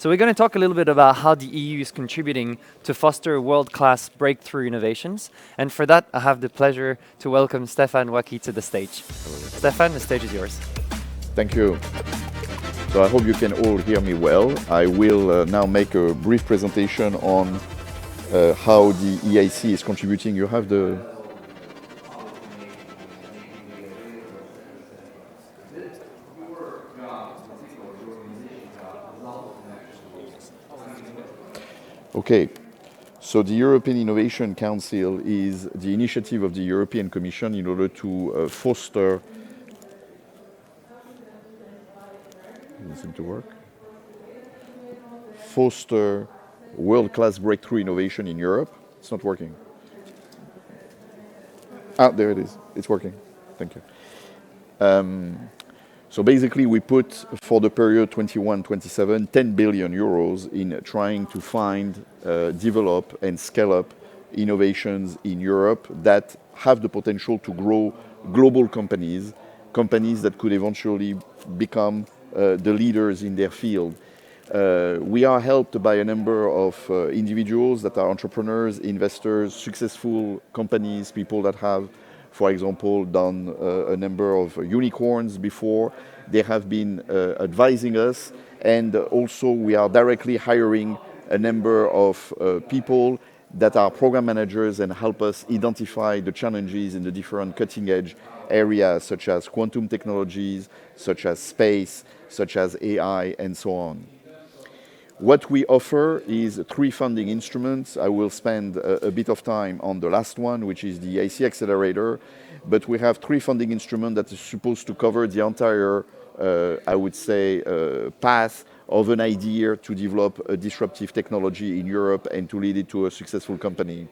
So we're going to talk a little bit about how the EU is contributing to foster world-class breakthrough innovations. And for that, I have the pleasure to welcome Stéphane Ouaki to the stage. Stéphane, the stage is yours. Thank you. So I hope you can all hear me well. I will now make a brief presentation on how the EIC is contributing. You have the... Okay, so the European Innovation Council is the initiative of the European Commission in order to foster... Doesn't seem to work. Foster world-class breakthrough innovation in Europe. It's not working. Ah, there it is. It's working. Thank you. So basically, we put for the period 21-27, 10 billion euros in trying to find, develop, and scale up innovations in Europe that have the potential to grow global companies, companies that could eventually become the leaders in their field. We are helped by a number of individuals that are entrepreneurs, investors, successful companies, people that have, for example, done a number of unicorns before. They have been advising us, and also we are directly hiring a number of people that are program managers and help us identify the challenges in the different cutting-edge areas, such as quantum technologies, such as space, such as AI, and so on. What we offer is 3 funding instruments. I will spend a bit of time on the last one, which is the EIC Accelerator, but we have 3 funding instruments that is supposed to cover the entire, I would say, path of an idea to develop a disruptive technology in Europe and to lead it to a successful company.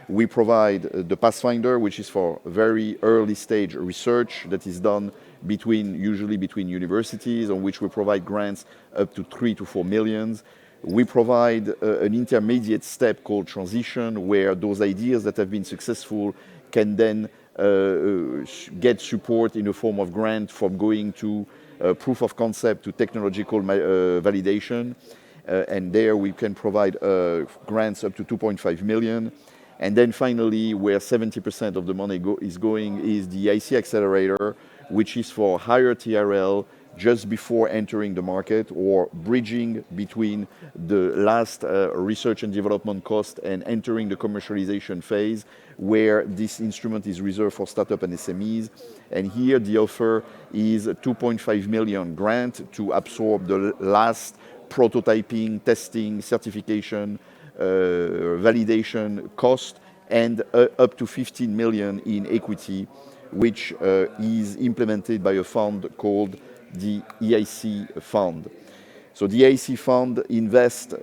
We provide the Pathfinder, which is for very early stage research that is done usually between universities, on which we provide grants up to 3 to 4 million. We provide an intermediate step called transition, where those ideas that have been successful can then get support in the form of grant from going to proof of concept to technological validation. And there we can provide grants up to 2.5 million. And then finally, where 70% of the money is going is the EIC Accelerator, which is for higher TRL just before entering the market or bridging between the last research and development cost and entering the commercialization phase, where this instrument is reserved for startup and SMEs. And here the offer is a 2.5 million grant to absorb the last prototyping, testing, certification, validation cost, and up to 15 million in equity, which is implemented by a fund called the EIC Fund. So the EIC Fund invests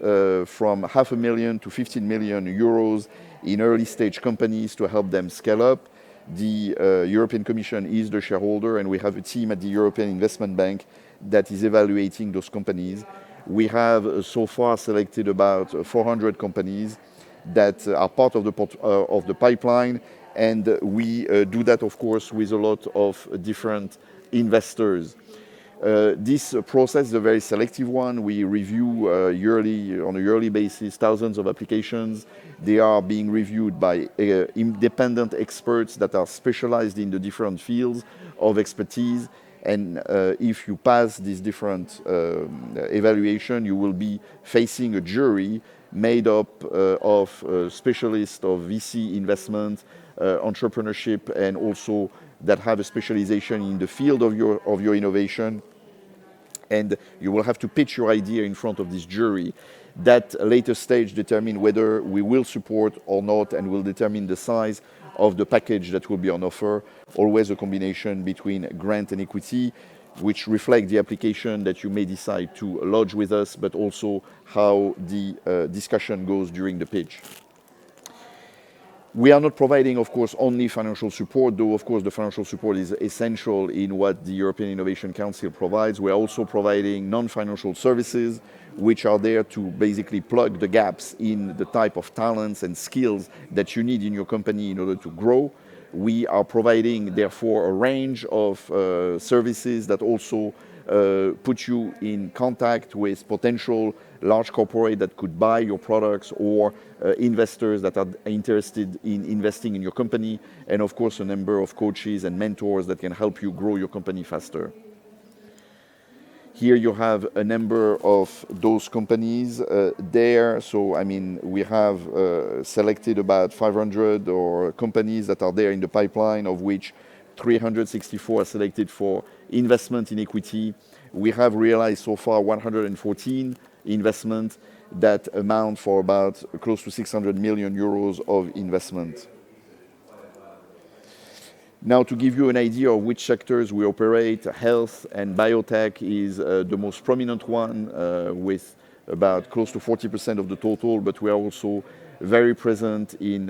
from 500,000 to 15 million euros in early stage companies to help them scale up. The European Commission is the shareholder, and we have a team at the European Investment Bank that is evaluating those companies. We have so far selected about 400 companies that are part of the pipeline, and we do that, of course, with a lot of different investors. This process is a very selective one. We review on a yearly basis thousands of applications. They are being reviewed by independent experts that are specialized in the different fields of expertise. And if you pass this different evaluation, you will be facing a jury made up of specialists of VC investment, entrepreneurship, and also that have a specialization in the field of your innovation. And you will have to pitch your idea in front of this jury. That later stage determine whether we will support or not, and will determine the size of the package that will be on offer. Always a combination between grant and equity, which reflect the application that you may decide to lodge with us, but also how the discussion goes during the pitch. We are not providing, of course, only financial support, though, of course, the financial support is essential in what the European Innovation Council provides. We are also providing non-financial services, which are there to basically plug the gaps in the type of talents and skills that you need in your company in order to grow. We are providing, therefore, a range of services that also put you in contact with potential large corporate that could buy your products, or investors that are interested in investing in your company, and of course a number of coaches and mentors that can help you grow your company faster. Here you have a number of those companies there. So, I mean, we have selected about 500 or companies that are there in the pipeline, of which 364 are selected for investment in equity. We have realized so far 114 investments that amount for about close to 600 million euros of investment. Now, to give you an idea of which sectors we operate, health and biotech is the most prominent one, with about close to 40% of the total, but we are also very present in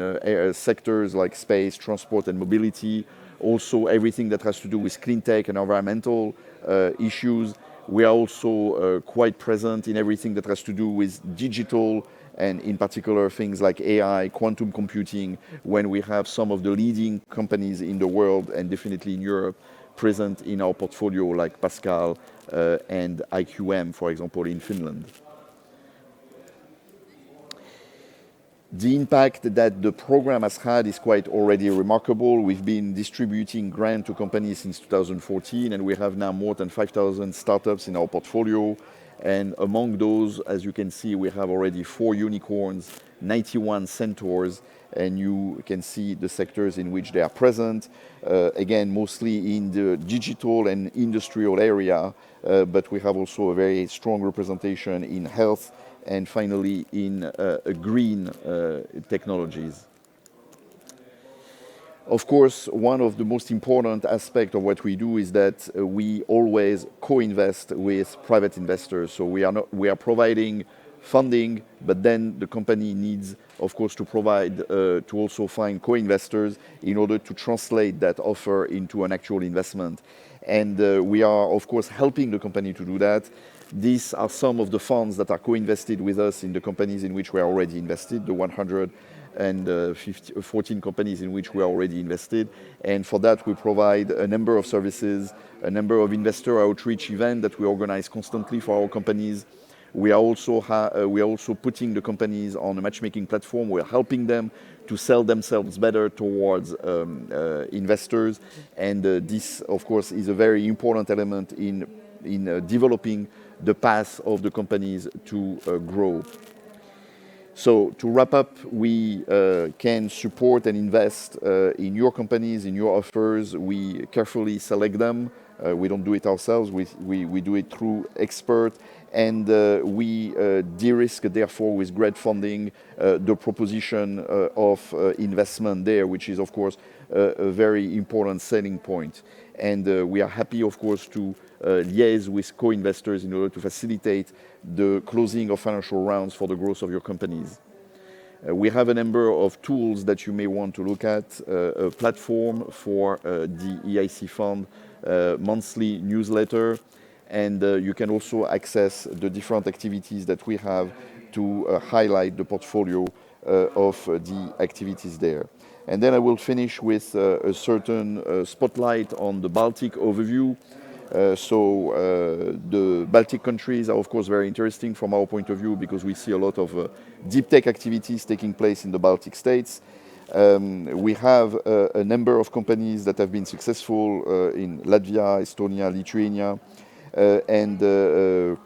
sectors like space, transport and mobility, also everything that has to do with clean tech and environmental issues. We are also quite present in everything that has to do with digital, and in particular things like AI, quantum computing, when we have some of the leading companies in the world and definitely in Europe present in our portfolio, like Pascal and IQM, for example, in Finland. The impact that the program has had is quite already remarkable. We've been distributing grants to companies since 2014, and we have now more than 5,000 startups in our portfolio. And among those, as you can see, we have already 4 unicorns, 91 centaurs, and you can see the sectors in which they are present. Again, mostly in the digital and industrial area, but we have also a very strong representation in health and finally in green technologies. Of course, one of the most important aspects of what we do is that we always co-invest with private investors. So we are providing funding, but then the company needs, of course, to provide to also find co-investors in order to translate that offer into an actual investment. And we are, of course, helping the company to do that. These are some of the funds that are co-invested with us in the companies in which we are already invested, the 114 companies in which we are already invested. And for that, we provide a number of services, a number of investor outreach events that we organize constantly for our companies. We are also putting the companies on a matchmaking platform. We're helping them to sell themselves better towards investors. And this, of course, is a very important element in developing the path of the companies to grow. So to wrap up, we can support and invest in your companies, in your offers. We carefully select them. We don't do it ourselves. We do it through experts. And we de-risk, therefore, with great funding, the proposition of investment there, which is, of course, a very important selling point. And we are happy, of course, to liaise with co-investors in order to facilitate the closing of financial rounds for the growth of your companies. We have a number of tools that you may want to look at, a platform for the EIC fund, monthly newsletter, and you can also access the different activities that we have to highlight the portfolio of the activities there. And then I will finish with a certain spotlight on the Baltic overview. The Baltic countries are, of course, very interesting from our point of view because we see a lot of deep tech activities taking place in the Baltic states. We have a number of companies that have been successful in Latvia, Estonia, Lithuania, and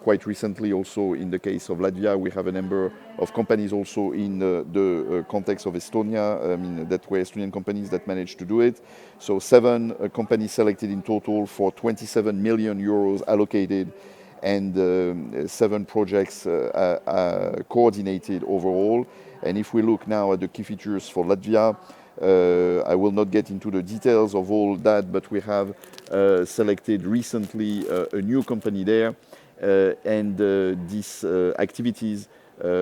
quite recently also in the case of Latvia, we have a number of companies also in the context of Estonia. I mean, that were Estonian companies that managed to do it. So 7 companies selected in total for 27 million euros allocated, and 7 projects coordinated overall. And if we look now at the key features for Latvia, I will not get into the details of all that, but we have selected recently a new company there, and these activities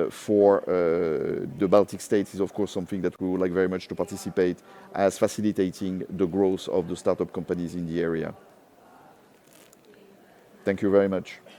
for the Baltic states is, of course, something that we would like very much to participate as facilitating the growth of the startup companies in the area. Thank you very much.